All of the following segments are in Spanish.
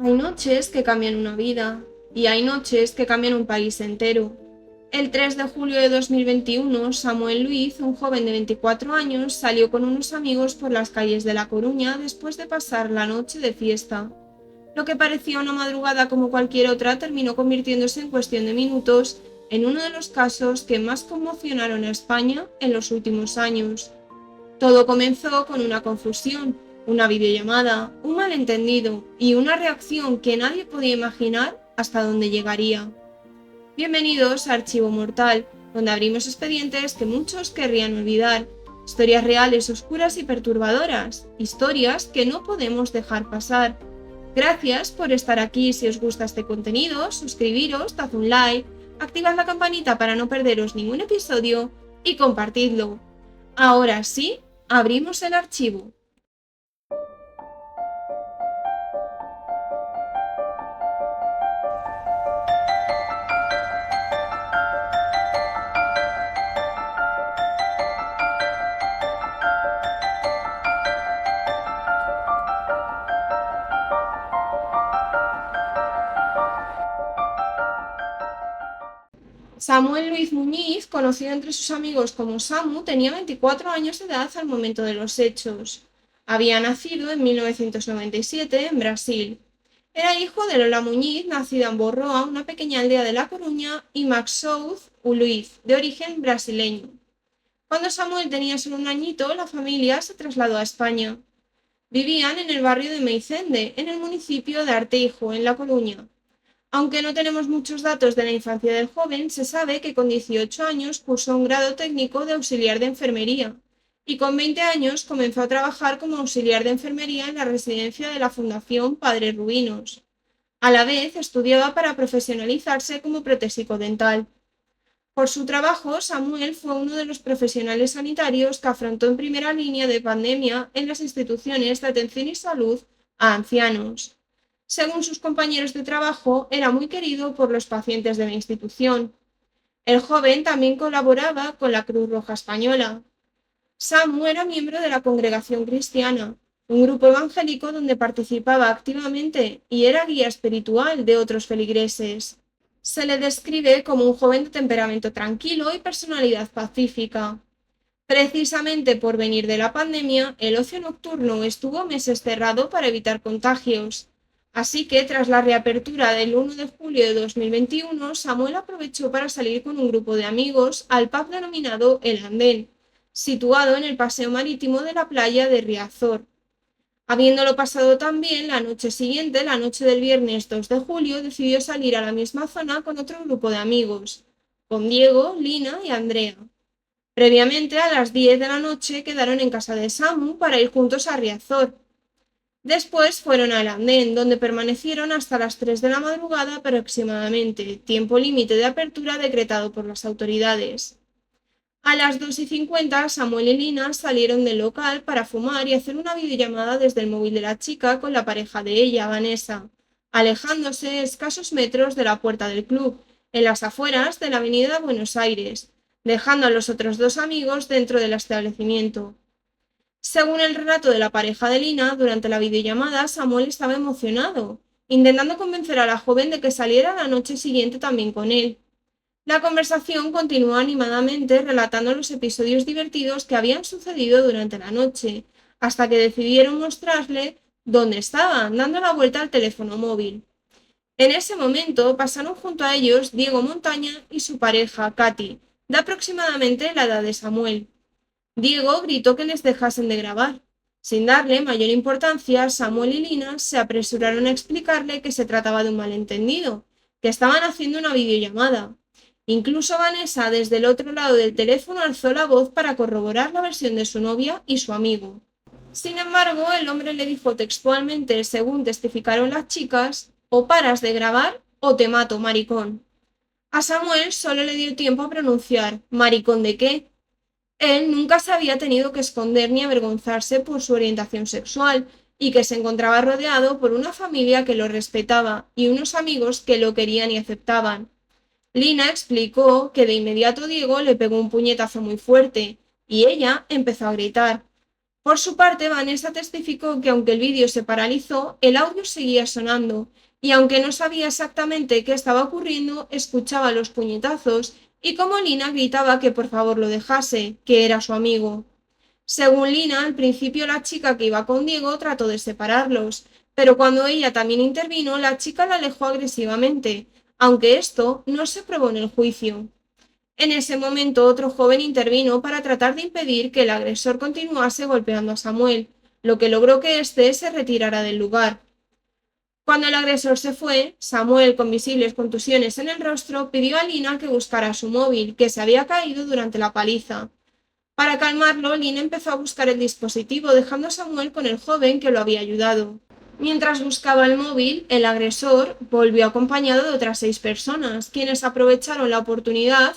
Hay noches que cambian una vida y hay noches que cambian un país entero. El 3 de julio de 2021, Samuel Luiz, un joven de 24 años, salió con unos amigos por las calles de La Coruña después de pasar la noche de fiesta. Lo que parecía una madrugada como cualquier otra terminó convirtiéndose en cuestión de minutos en uno de los casos que más conmocionaron a España en los últimos años. Todo comenzó con una confusión, una videollamada, un malentendido y una reacción que nadie podía imaginar hasta dónde llegaría. Bienvenidos a Archivo Mortal, donde abrimos expedientes que muchos querrían olvidar, historias reales oscuras y perturbadoras, historias que no podemos dejar pasar. Gracias por estar aquí. Si os gusta este contenido, suscribiros, dad un like, activad la campanita para no perderos ningún episodio y compartidlo. Ahora sí, abrimos el archivo. Samuel Luiz Muñiz, conocido entre sus amigos como Samu, tenía 24 años de edad al momento de los hechos. Había nacido en 1997 en Brasil. Era hijo de Lola Muñiz, nacida en Borroa, una pequeña aldea de La Coruña, y Max South Luiz, de origen brasileño. Cuando Samuel tenía solo un añito, la familia se trasladó a España. Vivían en el barrio de Meicende, en el municipio de Arteijo, en La Coruña. Aunque no tenemos muchos datos de la infancia del joven, se sabe que con 18 años cursó un grado técnico de auxiliar de enfermería y con 20 años comenzó a trabajar como auxiliar de enfermería en la residencia de la Fundación Padres Rubinos. A la vez estudiaba para profesionalizarse como protésico dental. Por su trabajo, Samuel fue uno de los profesionales sanitarios que afrontó en primera línea de pandemia en las instituciones de atención y salud a ancianos. Según sus compañeros de trabajo, era muy querido por los pacientes de la institución. El joven también colaboraba con la Cruz Roja Española. Samu era miembro de la Congregación Cristiana, un grupo evangélico donde participaba activamente y era guía espiritual de otros feligreses. Se le describe como un joven de temperamento tranquilo y personalidad pacífica. Precisamente por venir de la pandemia, el ocio nocturno estuvo meses cerrado para evitar contagios. Así que, tras la reapertura del 1 de julio de 2021, Samuel aprovechó para salir con un grupo de amigos al pub denominado El Andén, situado en el paseo marítimo de la playa de Riazor. Habiéndolo pasado tan bien, la noche siguiente, la noche del viernes 2 de julio, decidió salir a la misma zona con otro grupo de amigos, con Diego, Lina y Andrea. Previamente, a las 10 de la noche, quedaron en casa de Samu para ir juntos a Riazor. Después fueron al andén, donde permanecieron hasta las 3 de la madrugada aproximadamente, tiempo límite de apertura decretado por las autoridades. A las 2:50, Samuel y Lina salieron del local para fumar y hacer una videollamada desde el móvil de la chica con la pareja de ella, Vanessa, alejándose escasos metros de la puerta del club, en las afueras de la avenida Buenos Aires, dejando a los otros dos amigos dentro del establecimiento. Según el relato de la pareja de Lina, durante la videollamada Samuel estaba emocionado, intentando convencer a la joven de que saliera la noche siguiente también con él. La conversación continuó animadamente relatando los episodios divertidos que habían sucedido durante la noche, hasta que decidieron mostrarle dónde estaban, dando la vuelta al teléfono móvil. En ese momento pasaron junto a ellos Diego Montaña y su pareja, Katy, de aproximadamente la edad de Samuel. Diego gritó que les dejasen de grabar. Sin darle mayor importancia, Samuel y Lina se apresuraron a explicarle que se trataba de un malentendido, que estaban haciendo una videollamada. Incluso Vanessa, desde el otro lado del teléfono, alzó la voz para corroborar la versión de su novia y su amigo. Sin embargo, el hombre le dijo textualmente, según testificaron las chicas, o paras de grabar o te mato, maricón. A Samuel solo le dio tiempo a pronunciar, ¿maricón de qué? Él nunca se había tenido que esconder ni avergonzarse por su orientación sexual y que se encontraba rodeado por una familia que lo respetaba y unos amigos que lo querían y aceptaban. Lina explicó que de inmediato Diego le pegó un puñetazo muy fuerte y ella empezó a gritar. Por su parte, Vanessa testificó que aunque el vídeo se paralizó, el audio seguía sonando, y aunque no sabía exactamente qué estaba ocurriendo, escuchaba los puñetazos y cómo Lina gritaba que por favor lo dejase, que era su amigo. Según Lina, al principio la chica que iba con Diego trató de separarlos, pero cuando ella también intervino, la chica la alejó agresivamente, aunque esto no se probó en el juicio. En ese momento, otro joven intervino para tratar de impedir que el agresor continuase golpeando a Samuel, lo que logró que éste se retirara del lugar. Cuando el agresor se fue, Samuel, con visibles contusiones en el rostro, pidió a Lina que buscara su móvil, que se había caído durante la paliza. Para calmarlo, Lina empezó a buscar el dispositivo, dejando a Samuel con el joven que lo había ayudado. Mientras buscaba el móvil, el agresor volvió acompañado de otras 6 personas, quienes aprovecharon la oportunidad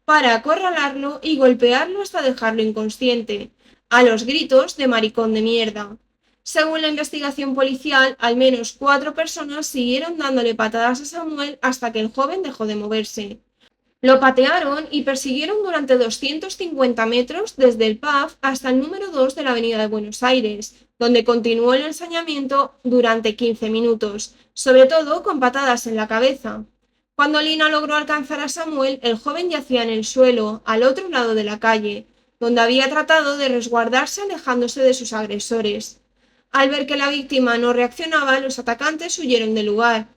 para acorralarlo y golpearlo hasta dejarlo inconsciente, a los gritos de maricón de mierda. Según la investigación policial, al menos 4 personas siguieron dándole patadas a Samuel hasta que el joven dejó de moverse. Lo patearon y persiguieron durante 250 metros desde el pub hasta el número 2 de la Avenida de Buenos Aires, donde continuó el ensañamiento durante 15 minutos, sobre todo con patadas en la cabeza. Cuando Lina logró alcanzar a Samuel, el joven yacía en el suelo, al otro lado de la calle, donde había tratado de resguardarse alejándose de sus agresores. Al ver que la víctima no reaccionaba, los atacantes huyeron del lugar.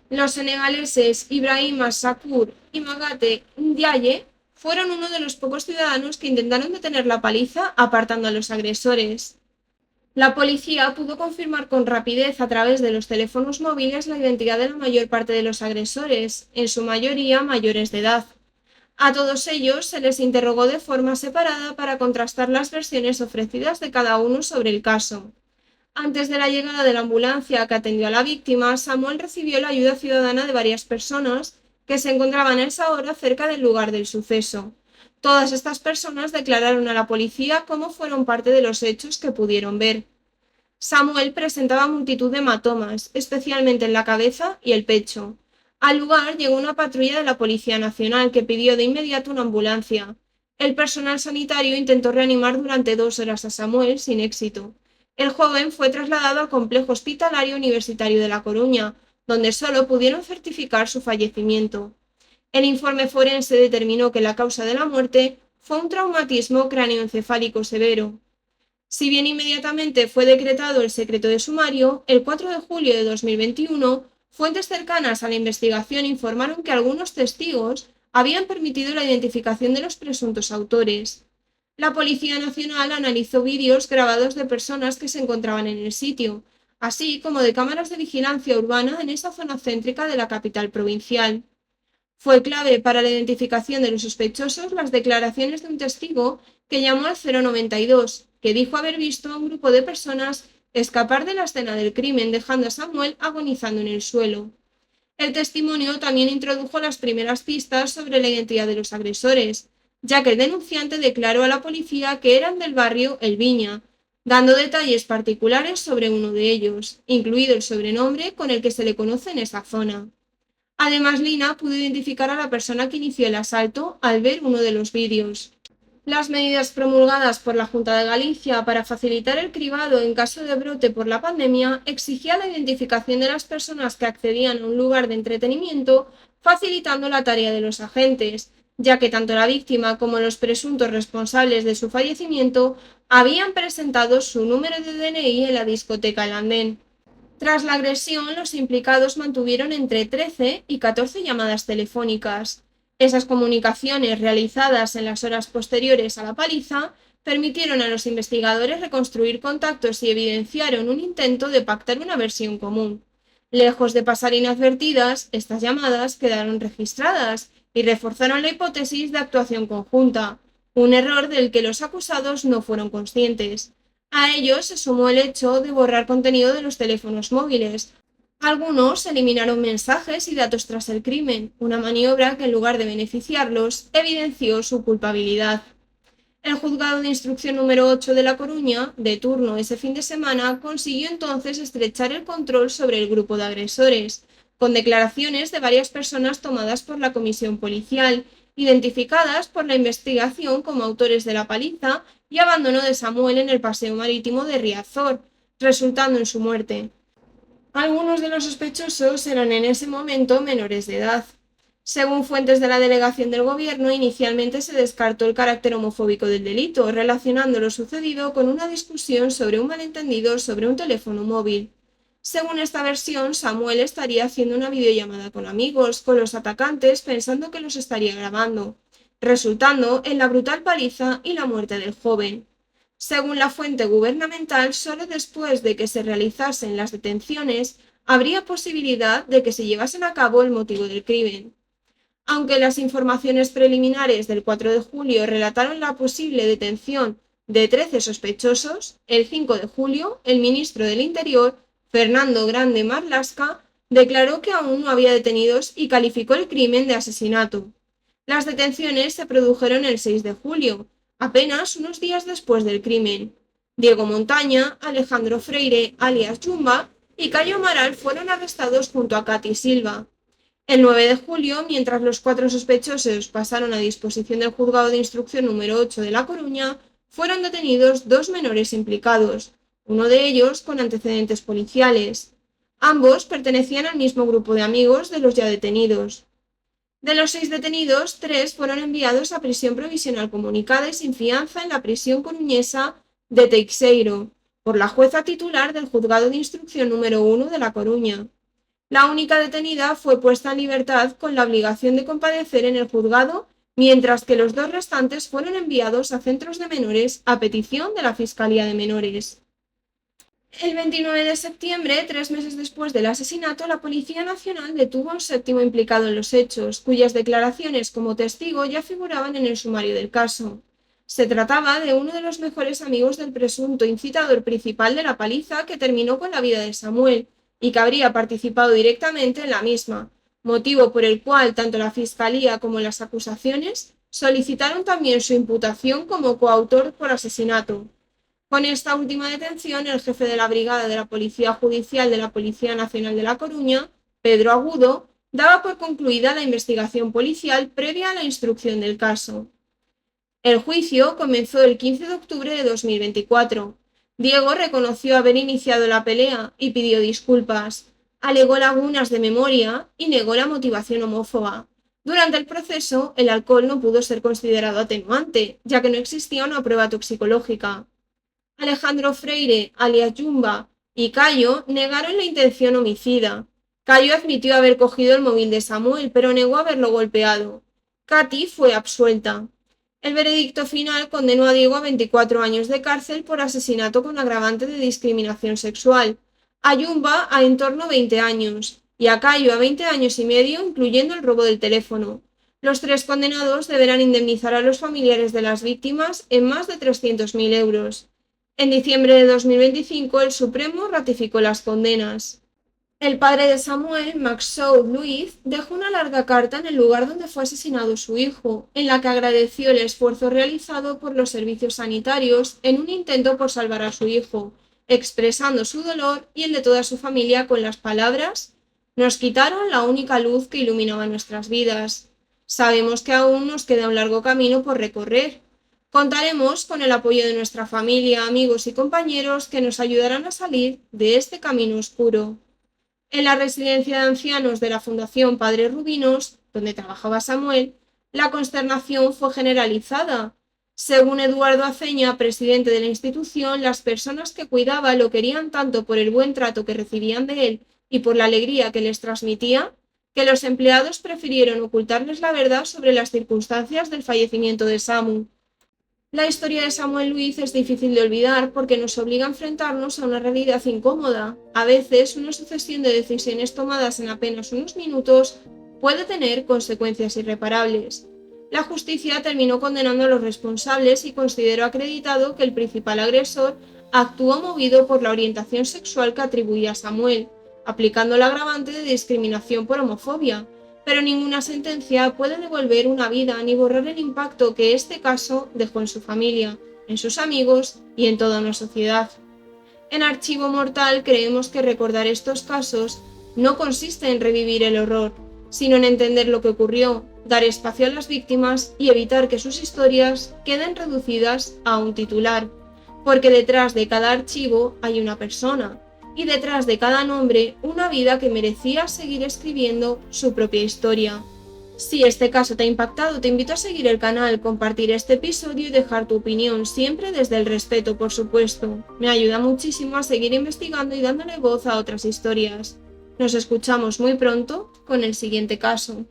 Los senegaleses Ibrahima Shakur y Magate Ndiaye fueron uno de los pocos ciudadanos que intentaron detener la paliza apartando a los agresores. La policía pudo confirmar con rapidez a través de los teléfonos móviles la identidad de la mayor parte de los agresores, en su mayoría mayores de edad. A todos ellos se les interrogó de forma separada para contrastar las versiones ofrecidas de cada uno sobre el caso. Antes de la llegada de la ambulancia que atendió a la víctima, Samuel recibió la ayuda ciudadana de varias personas que se encontraban a esa hora cerca del lugar del suceso. Todas estas personas declararon a la policía cómo fueron parte de los hechos que pudieron ver. Samuel presentaba multitud de hematomas, especialmente en la cabeza y el pecho. Al lugar llegó una patrulla de la Policía Nacional que pidió de inmediato una ambulancia. El personal sanitario intentó reanimar durante 2 horas a Samuel sin éxito. El joven fue trasladado al Complejo Hospitalario Universitario de La Coruña, donde solo pudieron certificar su fallecimiento. El informe forense determinó que la causa de la muerte fue un traumatismo cráneoencefálico severo. Si bien inmediatamente fue decretado el secreto de sumario, el 4 de julio de 2021, fuentes cercanas a la investigación informaron que algunos testigos habían permitido la identificación de los presuntos autores. La Policía Nacional analizó vídeos grabados de personas que se encontraban en el sitio, así como de cámaras de vigilancia urbana en esa zona céntrica de la capital provincial. Fue clave para la identificación de los sospechosos las declaraciones de un testigo que llamó al 092, que dijo haber visto a un grupo de personas escapar de la escena del crimen dejando a Samuel agonizando en el suelo. El testimonio también introdujo las primeras pistas sobre la identidad de los agresores, ya que el denunciante declaró a la policía que eran del barrio El Viña, dando detalles particulares sobre uno de ellos, incluido el sobrenombre con el que se le conoce en esa zona. Además, Lina pudo identificar a la persona que inició el asalto al ver uno de los vídeos. Las medidas promulgadas por la Junta de Galicia para facilitar el cribado en caso de brote por la pandemia exigía la identificación de las personas que accedían a un lugar de entretenimiento, facilitando la tarea de los agentes, ya que tanto la víctima como los presuntos responsables de su fallecimiento habían presentado su número de DNI en la discoteca El Andén. Tras la agresión, los implicados mantuvieron entre 13 y 14 llamadas telefónicas. Esas comunicaciones, realizadas en las horas posteriores a la paliza, permitieron a los investigadores reconstruir contactos y evidenciaron un intento de pactar una versión común. Lejos de pasar inadvertidas, estas llamadas quedaron registradas y reforzaron la hipótesis de actuación conjunta, un error del que los acusados no fueron conscientes. A ello se sumó el hecho de borrar contenido de los teléfonos móviles. Algunos eliminaron mensajes y datos tras el crimen, una maniobra que en lugar de beneficiarlos, evidenció su culpabilidad. El juzgado de instrucción número 8 de La Coruña, de turno ese fin de semana, consiguió entonces estrechar el control sobre el grupo de agresores, con declaraciones de varias personas tomadas por la comisión policial, identificadas por la investigación como autores de la paliza y abandono de Samuel en el paseo marítimo de Riazor, resultando en su muerte. Algunos de los sospechosos eran en ese momento menores de edad. Según fuentes de la delegación del gobierno, inicialmente se descartó el carácter homofóbico del delito, relacionando lo sucedido con una discusión sobre un malentendido sobre un teléfono móvil. Según esta versión, Samuel estaría haciendo una videollamada con amigos, con los atacantes, pensando que los estaría grabando, resultando en la brutal paliza y la muerte del joven. Según la fuente gubernamental, solo después de que se realizasen las detenciones habría posibilidad de que se llevasen a cabo el motivo del crimen. Aunque las informaciones preliminares del 4 de julio relataron la posible detención de 13 sospechosos, el 5 de julio, el ministro del Interior, Fernando Grande Marlaska, declaró que aún no había detenidos y calificó el crimen de asesinato. Las detenciones se produjeron el 6 de julio, apenas unos días después del crimen. Diego Montaña, Alejandro Freire, alias Jumba, y Cayo Amaral fueron arrestados junto a Katy Silva. El 9 de julio, mientras los 4 sospechosos pasaron a disposición del Juzgado de Instrucción número 8 de La Coruña, fueron detenidos 2 menores implicados, uno de ellos con antecedentes policiales. Ambos pertenecían al mismo grupo de amigos de los ya detenidos. De los 6 detenidos, 3 fueron enviados a prisión provisional comunicada y sin fianza en la prisión coruñesa de Teixeiro, por la jueza titular del Juzgado de Instrucción número 1 de La Coruña. La única detenida fue puesta en libertad con la obligación de comparecer en el juzgado, mientras que los 2 restantes fueron enviados a centros de menores a petición de la Fiscalía de Menores. El 29 de septiembre, 3 meses después del asesinato, la Policía Nacional detuvo a un 7º implicado en los hechos, cuyas declaraciones como testigo ya figuraban en el sumario del caso. Se trataba de uno de los mejores amigos del presunto incitador principal de la paliza que terminó con la vida de Samuel, y que habría participado directamente en la misma, motivo por el cual tanto la Fiscalía como las acusaciones solicitaron también su imputación como coautor por asesinato. Con esta última detención, el jefe de la Brigada de la Policía Judicial de la Policía Nacional de La Coruña, Pedro Agudo, daba por concluida la investigación policial previa a la instrucción del caso. El juicio comenzó el 15 de octubre de 2024. Diego reconoció haber iniciado la pelea y pidió disculpas, alegó lagunas de memoria y negó la motivación homófoba. Durante el proceso, el alcohol no pudo ser considerado atenuante, ya que no existía una prueba toxicológica. Alejandro Freire, alias Jumba, y Cayo negaron la intención homicida. Cayo admitió haber cogido el móvil de Samuel, pero negó haberlo golpeado. Katy fue absuelta. El veredicto final condenó a Diego a 24 años de cárcel por asesinato con agravante de discriminación sexual, a Jumba a en torno a 20 años y a Cayo a 20 años y medio, incluyendo el robo del teléfono. Los 3 condenados deberán indemnizar a los familiares de las víctimas en más de 300.000 euros. En diciembre de 2025, el Supremo ratificó las condenas. El padre de Samuel, Maxou Luiz, dejó una larga carta en el lugar donde fue asesinado su hijo, en la que agradeció el esfuerzo realizado por los servicios sanitarios en un intento por salvar a su hijo, expresando su dolor y el de toda su familia con las palabras: «Nos quitaron la única luz que iluminaba nuestras vidas. Sabemos que aún nos queda un largo camino por recorrer. Contaremos con el apoyo de nuestra familia, amigos y compañeros que nos ayudarán a salir de este camino oscuro». En la residencia de ancianos de la Fundación Padre Rubinos, donde trabajaba Samuel, la consternación fue generalizada. Según Eduardo Aceña, presidente de la institución, las personas que cuidaba lo querían tanto por el buen trato que recibían de él y por la alegría que les transmitía, que los empleados prefirieron ocultarles la verdad sobre las circunstancias del fallecimiento de Samu. La historia de Samuel Luiz es difícil de olvidar porque nos obliga a enfrentarnos a una realidad incómoda. A veces, una sucesión de decisiones tomadas en apenas unos minutos puede tener consecuencias irreparables. La justicia terminó condenando a los responsables y consideró acreditado que el principal agresor actuó movido por la orientación sexual que atribuía a Samuel, aplicando el agravante de discriminación por homofobia. Pero ninguna sentencia puede devolver una vida ni borrar el impacto que este caso dejó en su familia, en sus amigos y en toda una sociedad. En Archivo Mortal creemos que recordar estos casos no consiste en revivir el horror, sino en entender lo que ocurrió, dar espacio a las víctimas y evitar que sus historias queden reducidas a un titular, porque detrás de cada archivo hay una persona, y detrás de cada nombre una vida que merecía seguir escribiendo su propia historia. Si este caso te ha impactado, te invito a seguir el canal, compartir este episodio y dejar tu opinión, siempre desde el respeto, por supuesto. Me ayuda muchísimo a seguir investigando y dándole voz a otras historias. Nos escuchamos muy pronto con el siguiente caso.